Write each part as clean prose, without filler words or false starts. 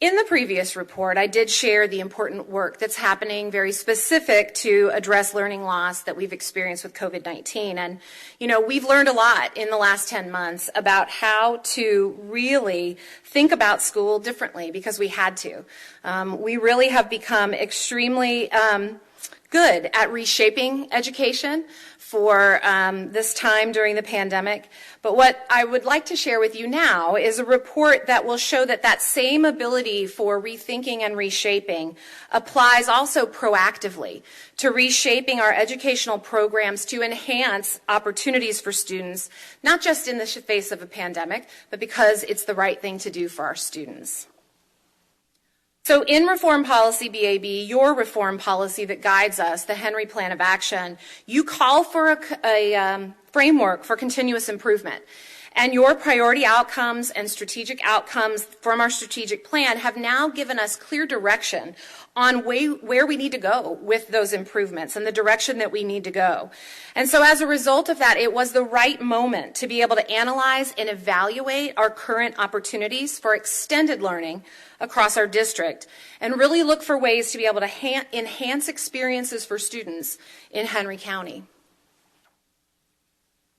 In the previous report, I did share the important work that's happening very specific to address learning loss that we've experienced with COVID-19. And, we've learned a lot in the last 10 months about how to really think about school differently because we had to. We really have become extremely good at reshaping education for this time during the pandemic. But what I would like to share with you now is a report that will show that that same ability for rethinking and reshaping applies also proactively to reshaping our educational programs to enhance opportunities for students, not just in the face of a pandemic, but because it's the right thing to do for our students. So in Reform Policy BAB, your reform policy that guides us, the Henry Plan of Action, you call for a framework for continuous improvement. And your priority outcomes and strategic outcomes from our strategic plan have now given us clear direction on where we need to go with those improvements and the direction that we need to go. And so as a result of that, it was the right moment to be able to analyze and evaluate our current opportunities for extended learning across our district and really look for ways to be able to enhance experiences for students in Henry County.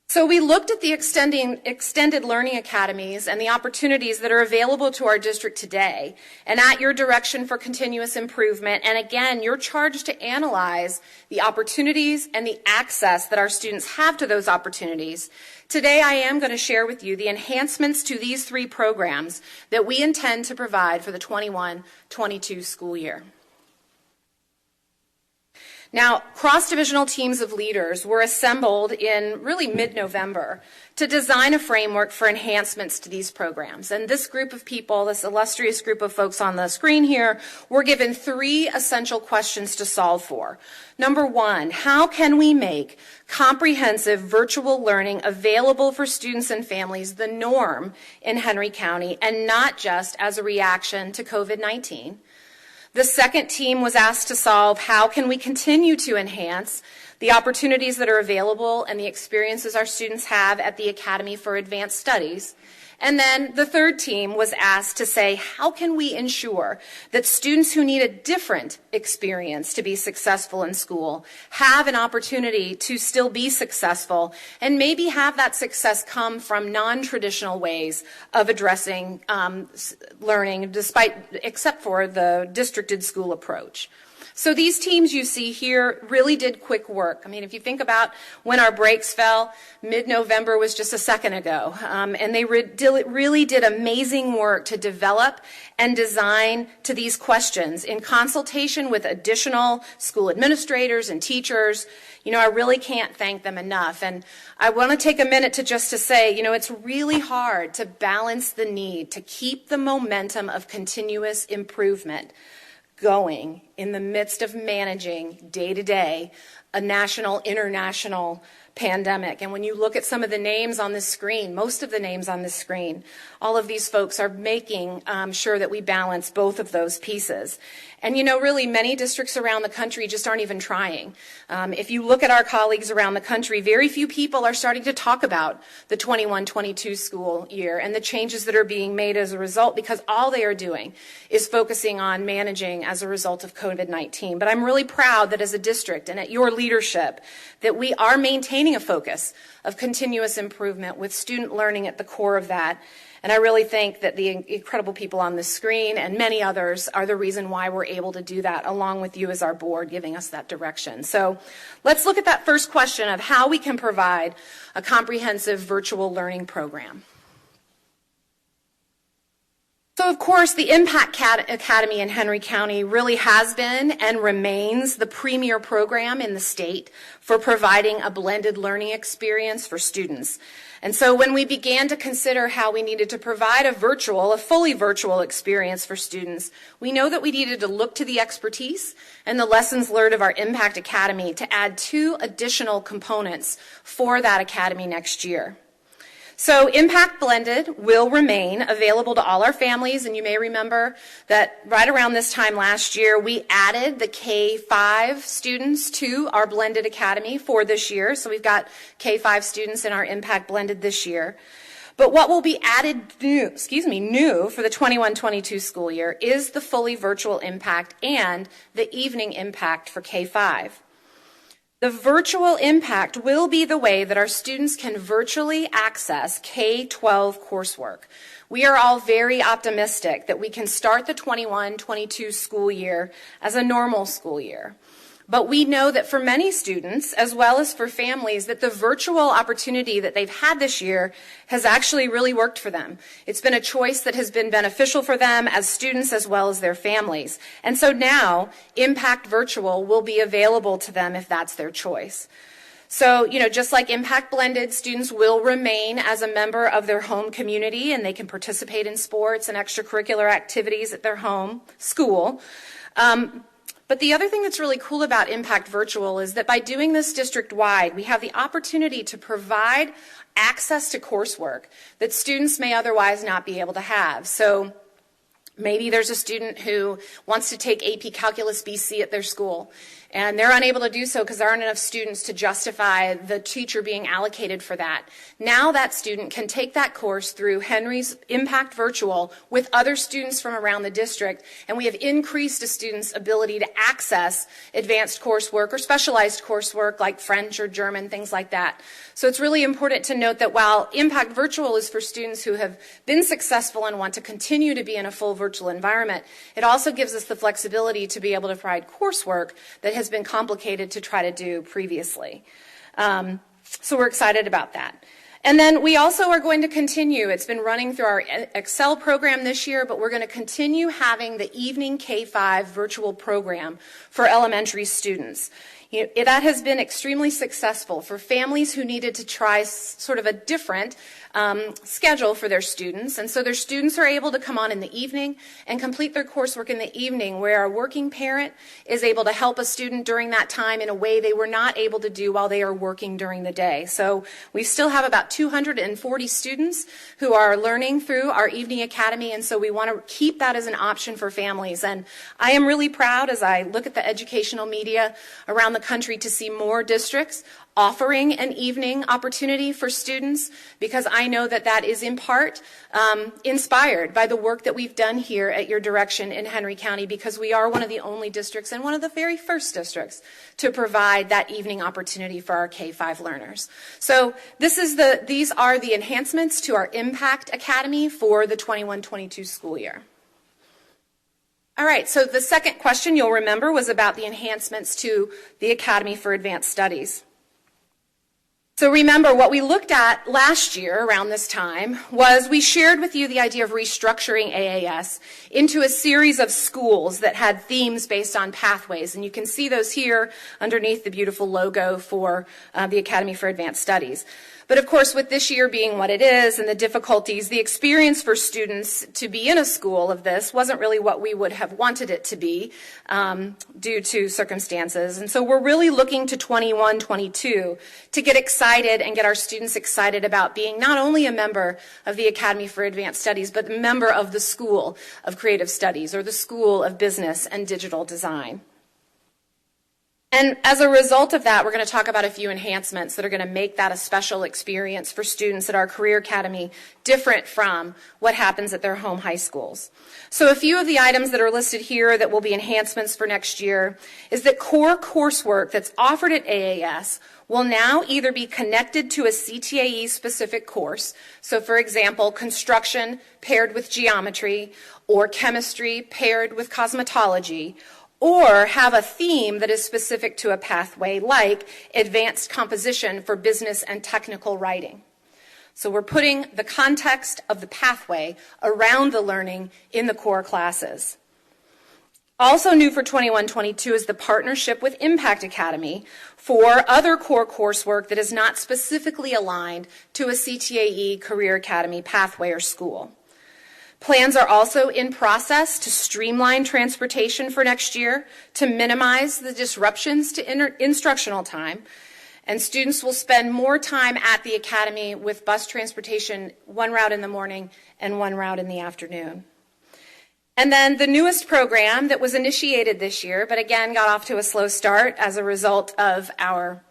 So we looked at the extended learning academies and the opportunities that are available to our district today and at your direction for continuous improvement. And again, you're charged to analyze the opportunities and the access that our students have to those opportunities. Today, I am going to share with you the enhancements to these three programs that we intend to provide for the 21-22 school year. Now, cross-divisional teams of leaders were assembled in really mid-November to design a framework for enhancements to these programs. And this group of people, this illustrious group of folks on the screen here, were given three essential questions to solve for. Number one, how can we make comprehensive virtual learning available for students and families the norm in Henry County and not just as a reaction to COVID-19? The second team was asked to solve how can we continue to enhance the opportunities that are available and the experiences our students have at the Academy for Advanced Studies. And then the third team was asked to say, how can we ensure that students who need a different experience to be successful in school have an opportunity to still be successful and maybe have that success come from non-traditional ways of addressing learning except for the districted school approach. So these teams you see here really did quick work. I mean, if you think about when our brakes fell, mid-November was just a second ago. And they really did amazing work to develop and design to these questions in consultation with additional school administrators and teachers. I really can't thank them enough. And I want to take a minute to say, it's really hard to balance the need to keep the momentum of continuous improvement going in the midst of managing day-to-day a national, international pandemic. And when you look at some of the names on this screen, most of the names on this screen, all of these folks are making sure that we balance both of those pieces. And really many districts around the country just aren't even trying. If you look at our colleagues around the country, very few people are starting to talk about the 21-22 school year and the changes that are being made as a result because all they are doing is focusing on managing as a result of COVID-19. But I'm really proud that as a district and at your leadership that we are maintaining a focus of continuous improvement with student learning at the core of that. And I really think that the incredible people on the screen and many others are the reason why we're able to do that, along with you as our board giving us that direction. So let's look at that first question of how we can provide a comprehensive virtual learning program. So, of course, the Impact Academy in Henry County really has been and remains the premier program in the state for providing a blended learning experience for students. And so when we began to consider how we needed to provide a fully virtual experience for students, we know that we needed to look to the expertise and the lessons learned of our Impact Academy to add 2 additional components for that academy next year. So Impact Blended will remain available to all our families, and you may remember that right around this time last year, we added the K-5 students to our Blended Academy for this year. So we've got K-5 students in our Impact Blended this year. But what will be added new for the 21-22 school year is the fully virtual impact and the evening impact for K-5. The virtual impact will be the way that our students can virtually access K-12 coursework. We are all very optimistic that we can start the 21-22 school year as a normal school year. But we know that for many students, as well as for families, that the virtual opportunity that they've had this year has actually really worked for them. It's been a choice that has been beneficial for them as students as well as their families. And so now, Impact Virtual will be available to them if that's their choice. So, just like Impact Blended, students will remain as a member of their home community and they can participate in sports and extracurricular activities at their home school. But the other thing that's really cool about Impact Virtual is that by doing this district-wide, we have the opportunity to provide access to coursework that students may otherwise not be able to have. So maybe there's a student who wants to take AP Calculus BC at their school, and they're unable to do so because there aren't enough students to justify the teacher being allocated for that. Now that student can take that course through Henry's Impact Virtual with other students from around the district, and we have increased a student's ability to access advanced coursework or specialized coursework like French or German, things like that. So it's really important to note that while Impact Virtual is for students who have been successful and want to continue to be in a full virtual environment, it also gives us the flexibility to be able to provide coursework that has been complicated to try to do previously. So we're excited about that. And then we also are going to continue, it's been running through our Excel program this year, but we're going to continue having the evening K-5 virtual program for elementary students. That has been extremely successful for families who needed to try sort of a different schedule for their students. And so their students are able to come on in the evening and complete their coursework in the evening, where a working parent is able to help a student during that time in a way they were not able to do while they are working during the day. So we still have about 240 students who are learning through our evening academy, and so we want to keep that as an option for families. And I am really proud as I look at the educational media around the country to see more districts offering an evening opportunity for students, because I know that that is in part inspired by the work that we've done here at Your Direction in Henry County, because we are one of the only districts and one of the very first districts to provide that evening opportunity for our K-5 learners. So these are the enhancements to our Impact Academy for the 21-22 school year. All right, so the second question you'll remember was about the enhancements to the Academy for Advanced Studies. So remember, what we looked at last year around this time was we shared with you the idea of restructuring AAS into a series of schools that had themes based on pathways. And you can see those here underneath the beautiful logo for the Academy for Advanced Studies. But of course, with this year being what it is and the difficulties, the experience for students to be in a school of this wasn't really what we would have wanted it to be due to circumstances. And so we're really looking to 21-22 to get excited and get our students excited about being not only a member of the Academy for Advanced Studies, but a member of the School of Creative Studies or the School of Business and Digital Design. And as a result of that, we're going to talk about a few enhancements that are going to make that a special experience for students at our Career Academy, different from what happens at their home high schools. So a few of the items that are listed here that will be enhancements for next year is that core coursework that's offered at AAS will now either be connected to a CTAE-specific course, so for example, construction paired with geometry, or chemistry paired with cosmetology, or have a theme that is specific to a pathway like advanced composition for business and technical writing. So we're putting the context of the pathway around the learning in the core classes. Also new for 21-22 is the partnership with Impact Academy for other core coursework that is not specifically aligned to a CTAE Career Academy pathway or school. Plans are also in process to streamline transportation for next year to minimize the disruptions to instructional time, and students will spend more time at the academy with bus transportation, one route in the morning and one route in the afternoon. And then the newest program that was initiated this year, but again got off to a slow start as a result of our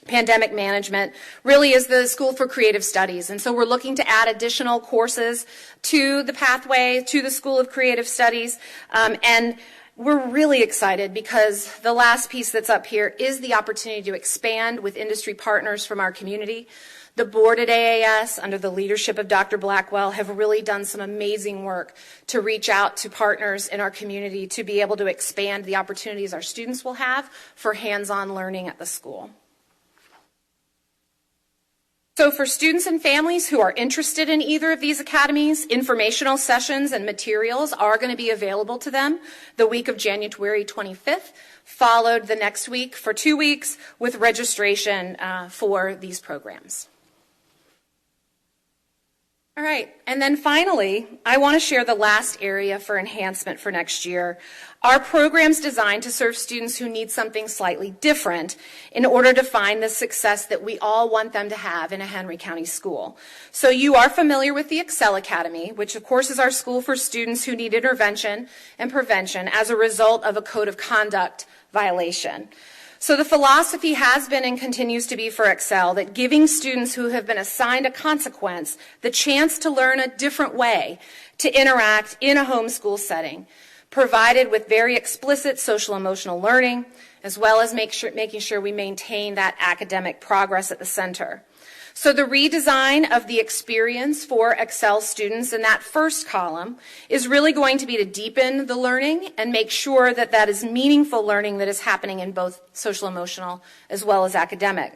pandemic management really is the School for Creative Studies. And so we're looking to add additional courses to the pathway, to the School of Creative Studies. And we're really excited because the last piece that's up here is the opportunity to expand with industry partners from our community. The board at AAS, under the leadership of Dr. Blackwell, have really done some amazing work to reach out to partners in our community to be able to expand the opportunities our students will have for hands-on learning at the school. So for students and families who are interested in either of these academies, informational sessions and materials are going to be available to them the week of January 25th, followed the next week for 2 weeks with registration for these programs. All right, and then finally, I want to share the last area for enhancement for next year. Our program's designed to serve students who need something slightly different in order to find the success that we all want them to have in a Henry County school. So you are familiar with the Excel Academy, which of course is our school for students who need intervention and prevention as a result of a code of conduct violation. So the philosophy has been and continues to be for Excel that giving students who have been assigned a consequence the chance to learn a different way to interact in a homeschool setting, provided with very explicit social emotional learning, as well as making sure we maintain that academic progress at the center. So the redesign of the experience for Excel students in that first column is really going to be to deepen the learning and make sure that that is meaningful learning that is happening in both social emotional as well as academic.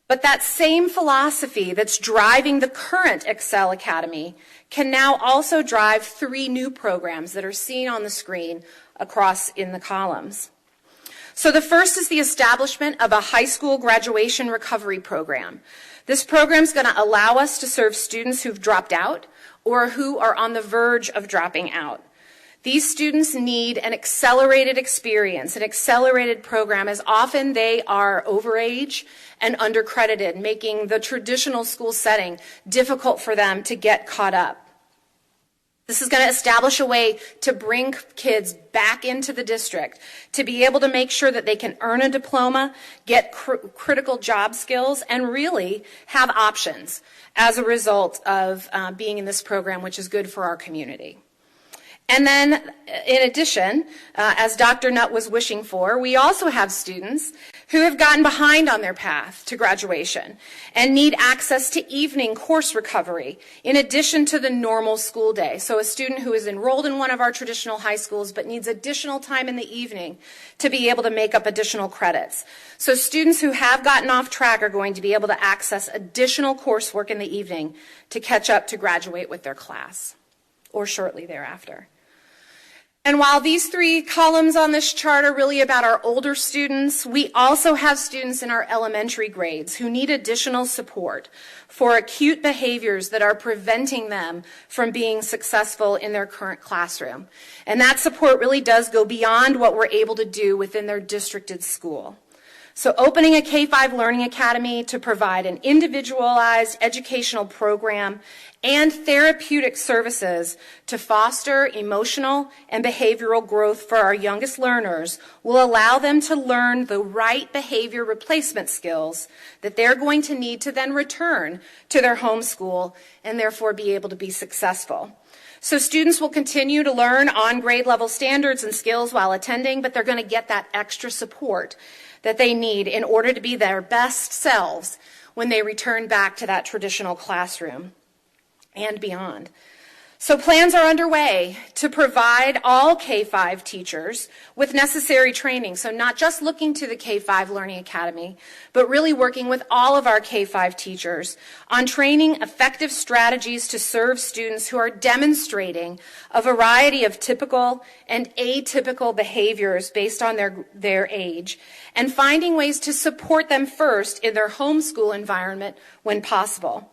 But that same philosophy that's driving the current Excel Academy can now also drive 3 new programs that are seen on the screen across in the columns. So the first is the establishment of a high school graduation recovery program. This program is going to allow us to serve students who've dropped out or who are on the verge of dropping out. These students need an accelerated experience, an accelerated program, as often they are overage and undercredited, making the traditional school setting difficult for them to get caught up. This is going to establish a way to bring kids back into the district, to be able to make sure that they can earn a diploma, get critical job skills, and really have options as a result of being in this program, which is good for our community. And then, in addition, as Dr. Nutt was wishing for, we also have students who have gotten behind on their path to graduation and need access to evening course recovery in addition to the normal school day. So a student who is enrolled in one of our traditional high schools but needs additional time in the evening to be able to make up additional credits. So students who have gotten off track are going to be able to access additional coursework in the evening to catch up to graduate with their class or shortly thereafter. And while these 3 columns on this chart are really about our older students, we also have students in our elementary grades who need additional support for acute behaviors that are preventing them from being successful in their current classroom. And that support really does go beyond what we're able to do within their districted school. So opening a K-5 Learning Academy to provide an individualized educational program and therapeutic services to foster emotional and behavioral growth for our youngest learners will allow them to learn the right behavior replacement skills that they're going to need to then return to their home school and therefore be able to be successful. So students will continue to learn on grade level standards and skills while attending, but they're going to get that extra support that they need in order to be their best selves when they return back to that traditional classroom and beyond. So plans are underway to provide all K-5 teachers with necessary training. So not just looking to the K-5 Learning Academy, but really working with all of our K-5 teachers on training effective strategies to serve students who are demonstrating a variety of typical and atypical behaviors based on their age, and finding ways to support them first in their homeschool environment when possible.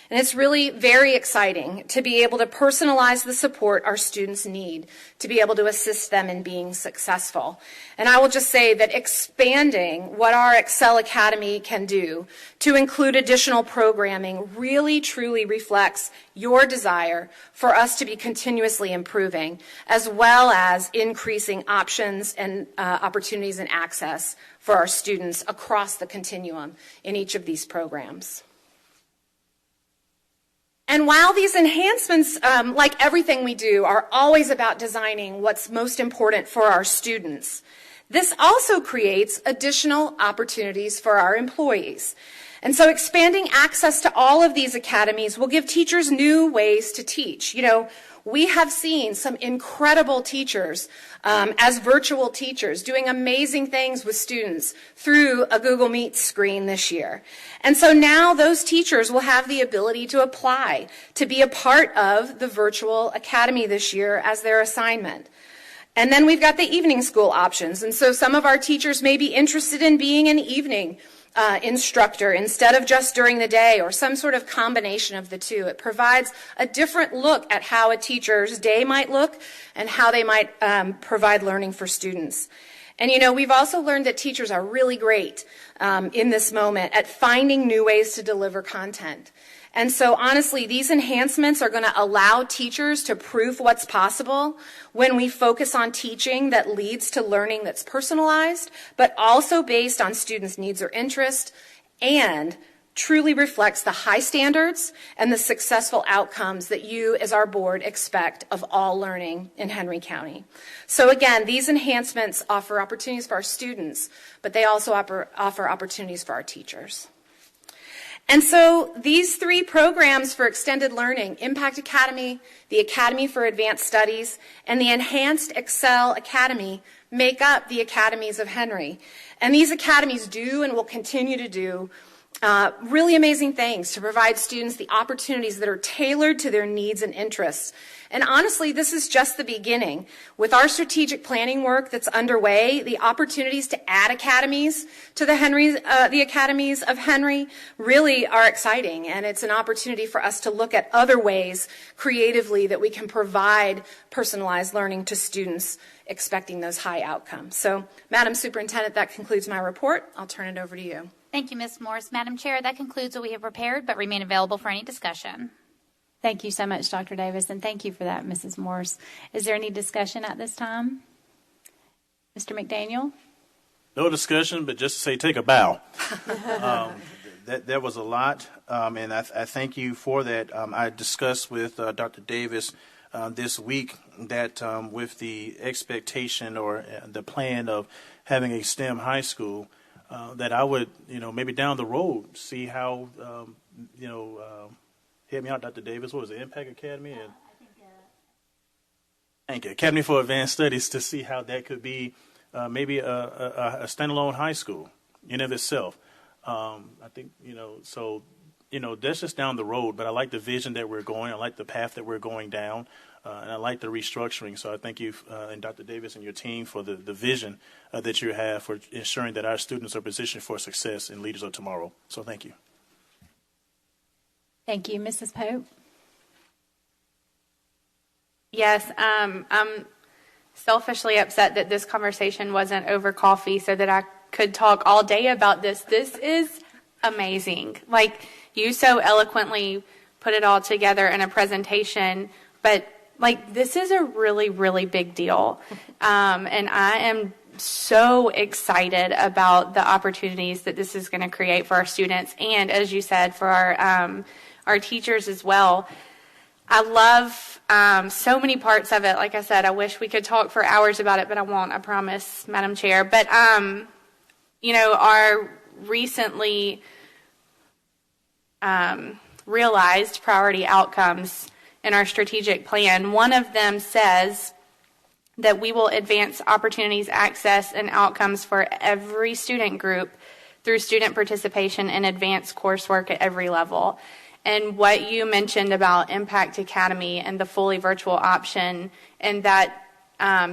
And it's really very exciting to be able to personalize the support our students need to be able to assist them in being successful. And I will just say that expanding what our Excel Academy can do to include additional programming really truly reflects your desire for us to be continuously improving, as well as increasing options and opportunities and access for our students across the continuum in each of these programs. And while these enhancements, like everything we do, are always about designing what's most important for our students, this also creates additional opportunities for our employees. And so expanding access to all of these academies will give teachers new ways to teach. You know, we have seen some incredible teachers as virtual teachers doing amazing things with students through a Google Meet screen this year. And so now those teachers will have the ability to apply to be a part of the virtual academy this year as their assignment. And then we've got the evening school options. And so some of our teachers may be interested in being an evening instructor instead of just during the day, or some sort of combination of the two. It provides a different look at how a teacher's day might look and how they might provide learning for students. And you know, we've also learned that teachers are really great in this moment at finding new ways to deliver content. And so honestly, these enhancements are going to allow teachers to prove what's possible when we focus on teaching that leads to learning that's personalized, but also based on students' needs or interests, and truly reflects the high standards and the successful outcomes that you as our board expect of all learning in Henry County. So again, these enhancements offer opportunities for our students, but they also offer opportunities for our teachers. And so these three programs for extended learning, Impact Academy, the Academy for Advanced Studies, and the Enhanced Excel Academy, make up the Academies of Henry. And these academies do and will continue to do really amazing things to provide students the opportunities that are tailored to their needs and interests. And honestly, this is just the beginning. With our strategic planning work that's underway, the opportunities to add academies to the Academies of Henry really are exciting. And it's an opportunity for us to look at other ways creatively that we can provide personalized learning to students expecting those high outcomes. So, Madam Superintendent, that concludes my report. I'll turn it over to you. Thank you, Ms. Morse. Madam Chair, that concludes what we have prepared, but remain available for any discussion. Thank you so much, Dr. Davis, and thank you for that, Mrs. Morse. Is there any discussion at this time? Mr. McDaniel? No discussion, but just to say take a bow. That was a lot, and I thank you for that. I discussed with Dr. Davis this week that with the expectation or the plan of having a STEM high school, that I would, maybe down the road, see how, help me out, Dr. Davis. What was it, Impact Academy? And thank you, Academy for Advanced Studies, to see how that could be maybe a standalone high school in of itself. I think, so, that's just down the road. But I like the vision that we're going. I like the path that we're going down. And I like the restructuring. So I thank you and Dr. Davis and your team for the vision that you have for ensuring that our students are positioned for success and leaders of tomorrow. So thank you. Thank you. Mrs. Pope? Yes, I'm selfishly upset that this conversation wasn't over coffee so that I could talk all day about this. This is amazing. Like, you so eloquently put it all together in a presentation, but this is a really, really big deal. And I am so excited about the opportunities that this is going to create for our students and, as you said, for our teachers as well. I love so many parts of it. Like I said, I wish we could talk for hours about it, but I won't, I promise, Madam Chair. But, our recently realized priority outcomes in our strategic plan, one of them says that we will advance opportunities, access, and outcomes for every student group through student participation and advanced coursework at every level. And what you mentioned about Impact Academy and the fully virtual option, and that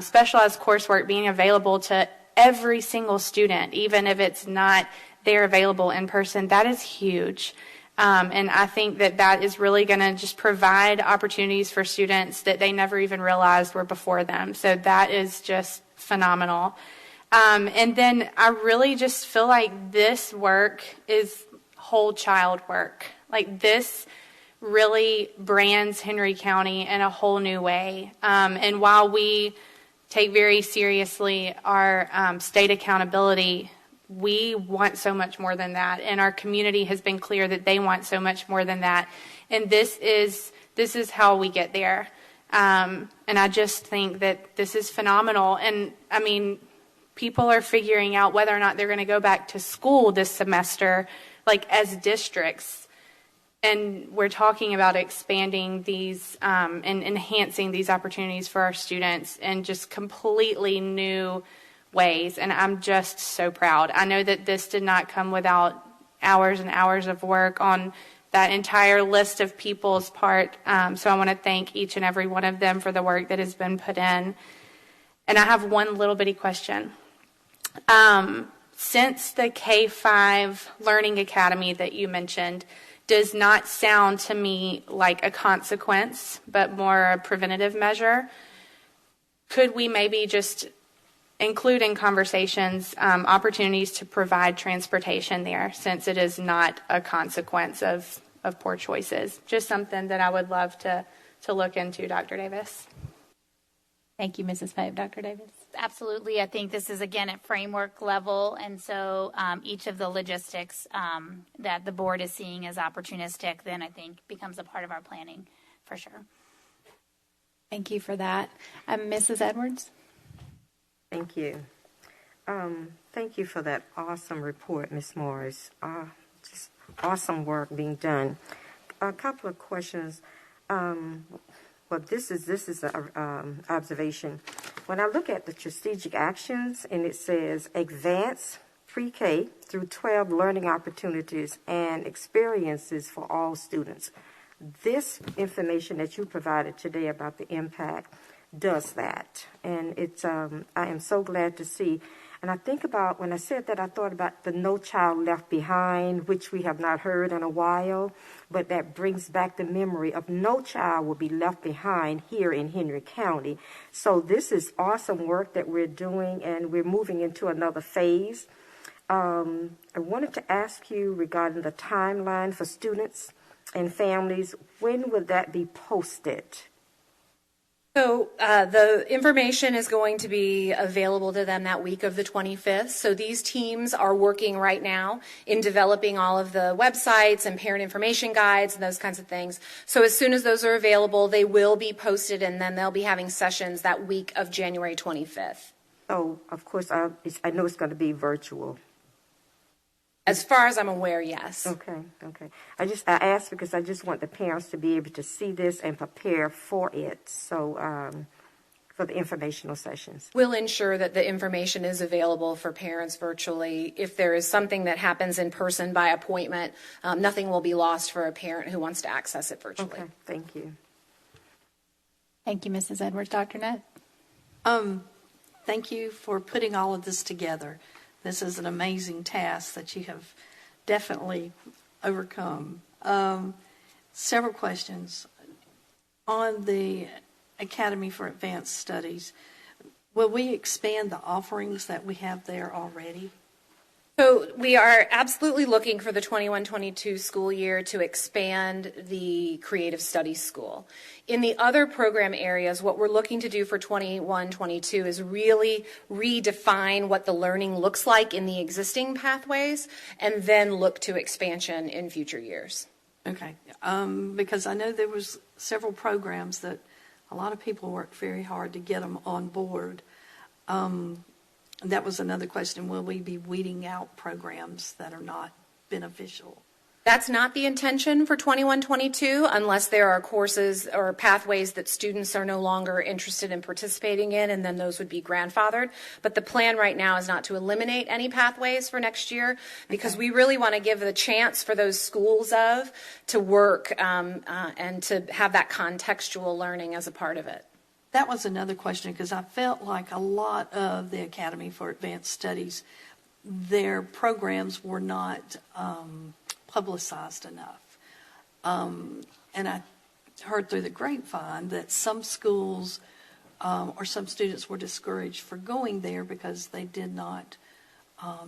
specialized coursework being available to every single student, even if it's not there available in person, that is huge. And I think that is really going to just provide opportunities for students that they never even realized were before them. So that is just phenomenal. And then I really just feel like this work is whole child work. Like this really brands Henry County in a whole new way. And while we take very seriously our state accountability, we want so much more than that. And our community has been clear that they want so much more than that. And this is how we get there. And I just think that this is phenomenal. And I mean, people are figuring out whether or not they're going to go back to school this semester, like as districts. And we're talking about expanding these and enhancing these opportunities for our students in just completely new ways. And I'm just so proud. I know that this did not come without hours and hours of work on that entire list of people's part. So I want to thank each and every one of them for the work that has been put in. And I have one little bitty question. Since the K-5 Learning Academy that you mentioned does not sound to me like a consequence, but more a preventative measure, could we maybe just include in conversations opportunities to provide transportation there, since it is not a consequence of poor choices? Just something that I would love to look into, Dr. Davis. Thank you, Mrs. Pope. Dr. Davis? Absolutely. I think this is, again, at framework level, and so each of the logistics that the board is seeing as opportunistic then I think becomes a part of our planning for sure. Thank you for that. Mrs. Edwards? Thank you. Thank you for that awesome report, Ms. Morris. Just awesome work being done. A couple of questions. Well, this is an observation. When I look at the strategic actions, and it says advance pre-K through 12 learning opportunities and experiences for all students. This information that you provided today about the impact does that. And it's I am so glad to see. And I think about, when I said that, I thought about the No Child Left Behind, which we have not heard in a while, but that brings back the memory of no child will be left behind here in Henry County. So this is awesome work that we're doing, and we're moving into another phase. I wanted to ask you regarding the timeline for students and families. When will that be posted? So the information is going to be available to them that week of the 25th. So these teams are working right now in developing all of the websites and parent information guides and those kinds of things. So as soon as those are available, they will be posted, and then they'll be having sessions that week of January 25th. Oh, of course, I know it's going to be virtual. As far as I'm aware, yes. Okay. I asked because I just want the parents to be able to see this and prepare for it. So, for the informational sessions. We'll ensure that the information is available for parents virtually. If there is something that happens in person by appointment, nothing will be lost for a parent who wants to access it virtually. Okay, thank you. Thank you, Mrs. Edwards. Dr. Nutt? Thank you for putting all of this together. This is an amazing task that you have definitely overcome. Several questions. On the Academy for Advanced Studies, will we expand the offerings that we have there already? So we are absolutely looking for the 21-22 school year to expand the Creative Studies School. In the other program areas, what we're looking to do for 21-22 is really redefine what the learning looks like in the existing pathways, and then look to expansion in future years. Okay, because I know there was several programs that a lot of people worked very hard to get them on board. That was another question. Will we be weeding out programs that are not beneficial? That's not the intention for 21-22 unless there are courses or pathways that students are no longer interested in participating in, and then those would be grandfathered. But the plan right now is not to eliminate any pathways for next year, because we really want to give the chance for those schools to work and to have that contextual learning as a part of it. That was another question, because I felt like a lot of the Academy for Advanced Studies, their programs were not publicized enough. And I heard through the grapevine that some schools or some students were discouraged for going there because they did not,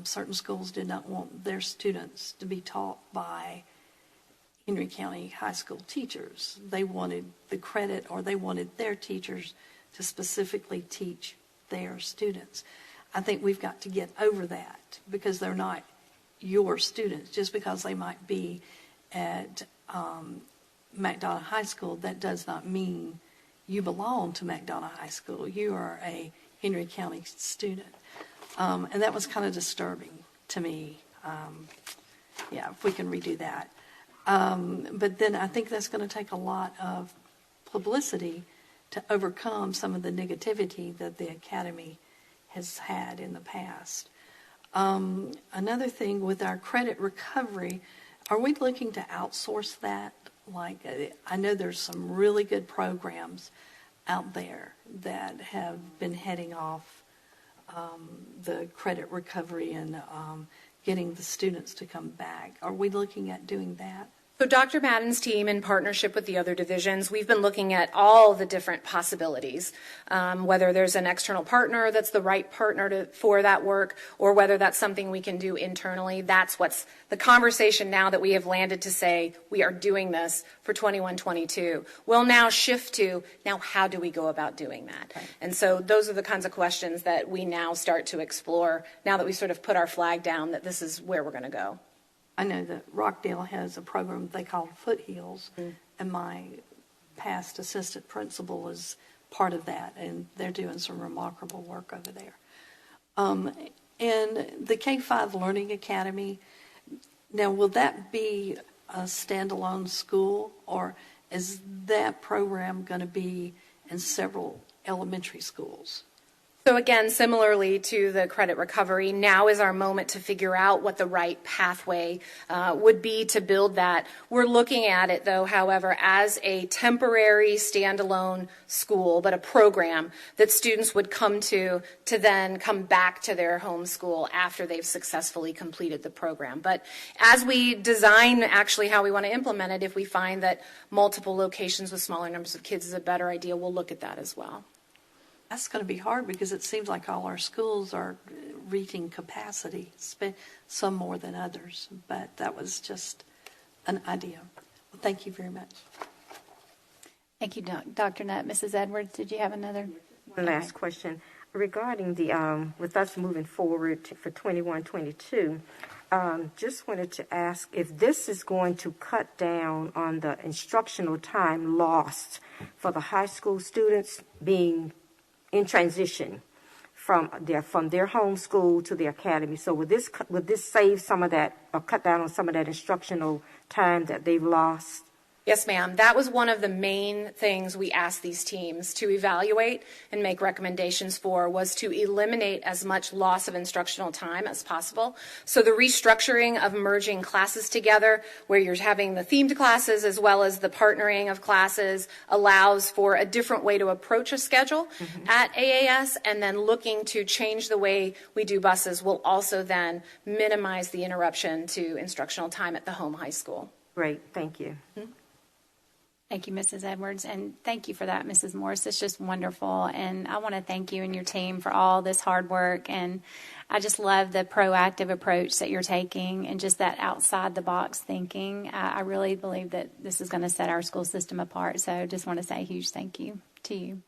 certain schools did not want their students to be taught by Henry County high school teachers. They wanted the credit, or they wanted their teachers to specifically teach their students. I think we've got to get over that, because they're not your students. Just because they might be at McDonough High School, that does not mean you belong to McDonough High School. You are a Henry County student. And that was kind of disturbing to me. Yeah, if we can redo that. But then I think that's going to take a lot of publicity to overcome some of the negativity that the Academy has had in the past. Another thing with our credit recovery, are we looking to outsource that? Like, I know there's some really good programs out there that have been heading off the credit recovery and getting the students to come back. Are we looking at doing that? So Dr. Madden's team, in partnership with the other divisions, we've been looking at all the different possibilities, whether there's an external partner that's the right partner for that work, or whether that's something we can do internally. That's what's the conversation now that we have landed to say we are doing this for 21-22. We'll now shift to, now how do we go about doing that? Right. And so those are the kinds of questions that we now start to explore, now that we sort of put our flag down that this is where we're going to go. I know that Rockdale has a program they call Foothills, and my past assistant principal is part of that, and they're doing some remarkable work over there. And the K-5 Learning Academy, now will that be a standalone school, or is that program going to be in several elementary schools? So again, similarly to the credit recovery, now is our moment to figure out what the right pathway would be to build that. We're looking at it, though, however, as a temporary standalone school, but a program that students would come to then come back to their home school after they've successfully completed the program. But as we design actually how we want to implement it, if we find that multiple locations with smaller numbers of kids is a better idea, we'll look at that as well. That's going to be hard, because it seems like all our schools are reaching capacity, some more than others. But that was just an idea. Well, thank you very much. Thank you, Dr. Nutt. Mrs. Edwards, did you have another? One last question. Regarding the, with us moving forward for 21-22, just wanted to ask if this is going to cut down on the instructional time lost for the high school students being in transition from their home school to the academy. So would this save some of that, or cut down on some of that instructional time that they've lost? Yes, ma'am. That was one of the main things we asked these teams to evaluate and make recommendations for, was to eliminate as much loss of instructional time as possible. So the restructuring of merging classes together, where you're having the themed classes as well as the partnering of classes, allows for a different way to approach a schedule at AAS, and then looking to change the way we do buses will also then minimize the interruption to instructional time at the home high school. Great. Thank you. Thank you, Mrs. Edwards, and thank you for that, Mrs. Morse. It's just wonderful, and I want to thank you and your team for all this hard work, and I just love the proactive approach that you're taking and just that outside-the-box thinking. I really believe that this is going to set our school system apart, so just want to say a huge thank you to you.